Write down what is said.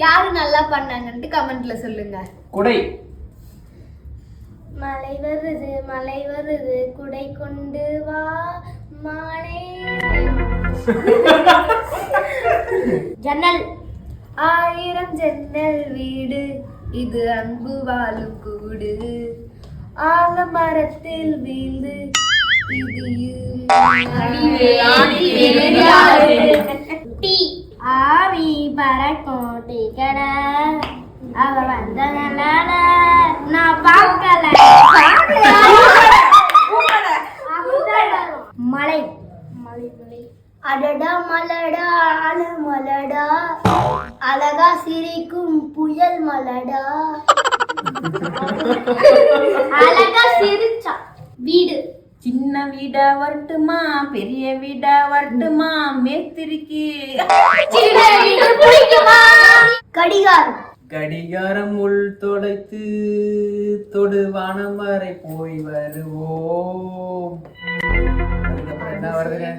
யாரு நல்லா பண்ணாங்கன்னு கமெண்ட்ல சொல்லுங்க. குடை. மழை வருது குடை கொண்டு வா மானே. ஜன்னல். 1000 ஜன்னல் வீடு இது அன்பு வாழும் கூடு. ஆலமரத்தில் வீழ்ந்து ஆவி பறக்கும் டீக்கட அவ வந்தனால நான் பார்க்கல. மலை. அடடா மலடா அலமலடா அழகா சிரிக்கும் புயல் மலடா. அழகா சிரிச்சா. வீடு. சின்ன வீடா வரட்டுமா பெரிய வீடா வரட்டுமா மேத்திரிக்கு கடிகாரம். கடிகாரம் உள் தொலைத்து தொடு வானம் வரை போய் வருவோம். என்ன வருதுங்க?